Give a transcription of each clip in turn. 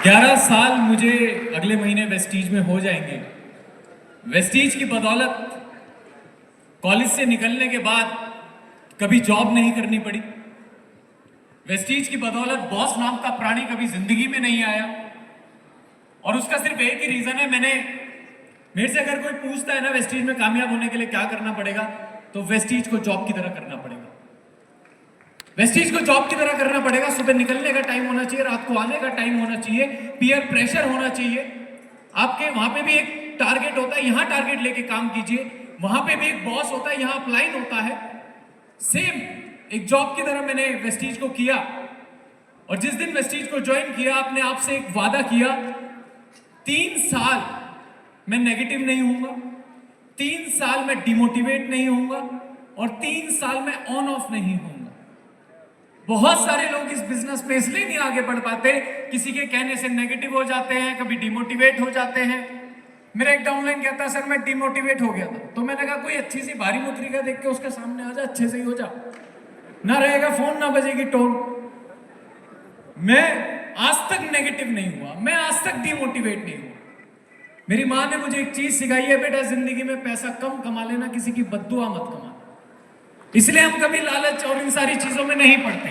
11 साल मुझे अगले महीने वेस्टीज में हो जाएंगे। वेस्टीज की बदौलत कॉलेज से निकलने के बाद कभी जॉब नहीं करनी पड़ी। वेस्टीज की बदौलत बॉस नाम का प्राणी कभी जिंदगी में नहीं आया। और उसका सिर्फ एक ही रीजन है, मेरे से अगर कोई पूछता है ना वेस्टीज में कामयाब होने के लिए क्या करना पड़ेगा, तो वेस्टीज को जॉब की तरह करना पड़ेगा। वेस्टीज को जॉब की तरह करना पड़ेगा। सुबह निकलने का टाइम होना चाहिए, रात को आने का टाइम होना चाहिए, पीयर प्रेशर होना चाहिए। आपके वहां पे भी एक टारगेट होता है, यहां टारगेट लेके काम कीजिए। वहां पे भी एक बॉस होता है, यहां अपलाइन होता है। सेम एक जॉब की तरह मैंने वेस्टीज को किया। और जिस दिन वेस्टीज को ज्वाइन किया, आपने आपसे एक वादा किया, 3 साल मैं नेगेटिव नहीं होऊंगा, 3 साल मैं डिमोटिवेट नहीं होऊंगा, और 3 साल मैं ऑन ऑफ नहीं होऊंगा। बहुत सारे लोग इस बिजनेस में इसलिए नहीं आगे बढ़ पाते, किसी के कहने से नेगेटिव हो जाते हैं, कभी डिमोटिवेट हो जाते हैं। मेरा एक डाउनलाइन कहता है, सर मैं डिमोटिवेट हो गया था। तो मैंने कहा कोई अच्छी सी भारी मुद्रिका देख के उसके सामने आ जा, अच्छे से ही हो जा, ना रहेगा फोन, ना बजेगी टोन। मैं आज तक नेगेटिव नहीं हुआ, मैं आज तक डिमोटिवेट नहीं हुआ। मेरी माँ ने मुझे एक चीज सिखाई है, बेटा जिंदगी में पैसा कम कमा लेना, किसी की बद्दुआ मत कमा। इसलिए हम कभी लालच और इन सारी चीजों में नहीं पड़ते।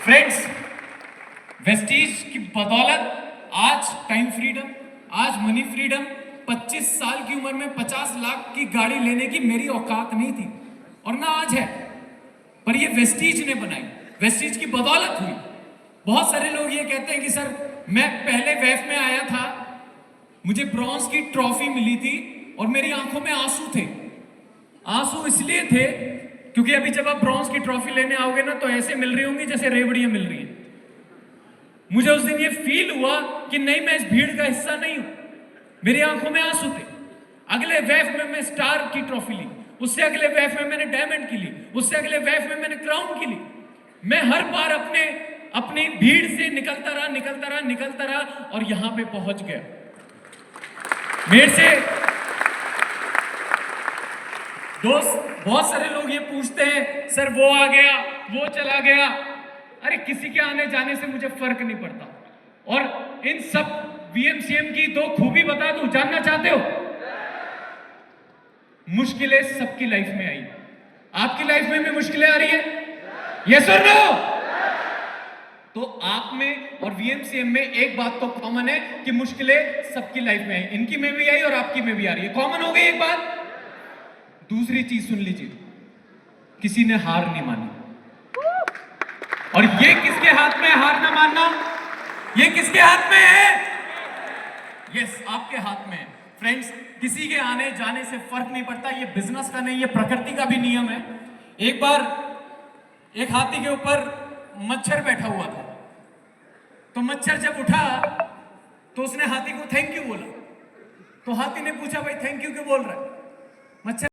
फ्रेंड्स, वेस्टीज की बदौलत आज टाइम फ्रीडम, आज मनी फ्रीडम, 25 साल की उम्र में 50 लाख की गाड़ी लेने की मेरी औकात नहीं थी, और ना आज है, पर ये वेस्टीज ने बनाई, वेस्टीज की बदौलत हुई। बहुत सारे लोग ये कहते हैं कि सर मैं पहले वेफ में आया था, मुझे ब्रॉन्ज की ट्रॉफी मिली थी और मेरी आंखों में आंसू थे। आंसू इसलिए थे क्योंकि अभी जब आप ब्रॉन्ज की ट्रॉफी लेने आओगे ना, तो ऐसे मिल रही होंगी जैसे रेवड़ियां मिल रही हैं। मुझे उस दिन ये फील हुआ कि नहीं, मैं इस भीड़ का हिस्सा नहीं हूं। मेरी आंखों में आंसू थे। अगले वेफ में मैं स्टार की ट्रॉफी ली, उससे अगले वेफ में मैंने डायमंड की ली, उससे अगले वेफ में मैंने क्राउन की ली। मैं हर बार अपनी भीड़ से निकलता रहा और यहां पे पहुंच गया। मेरे से दोस्त, बहुत सारे लोग ये पूछते हैं, सर वो आ गया, वो चला गया। अरे किसी के आने जाने से मुझे फर्क नहीं पड़ता। और इन सब वीएमसीएम की 2 खूबी बता दूं, जानना चाहते हो? मुश्किलें सबकी लाइफ में आई। आपकी लाइफ में भी मुश्किलें आ रही है? यस और नो? तो आप में और वीएमसीएम में एक बात तो कॉमन है कि मुश्किलें सबकी लाइफ में आई। इनकी में भी आई और आपकी में भी आ रही है। कॉमन हो गई एक बात। दूसरी चीज सुन लीजिए, किसी ने हार नहीं मानी। और ये किसके हाथ में है हार ना मानना? ये किसके हाथ में है? यस, आपके हाथ में है। फ्रेंड्स, किसी के आने जाने से फर्क नहीं पड़ता। ये बिजनेस का नहीं, ये प्रकृति का भी नियम है। एक बार एक हाथी के ऊपर मच्छर बैठा हुआ था। तो मच्छर जब उठा तो उसने हाथी को थैंक यू बोला। तो हाथी ने पूछा, भाई थैंक यू क्यों बोल रहा है? मच्छर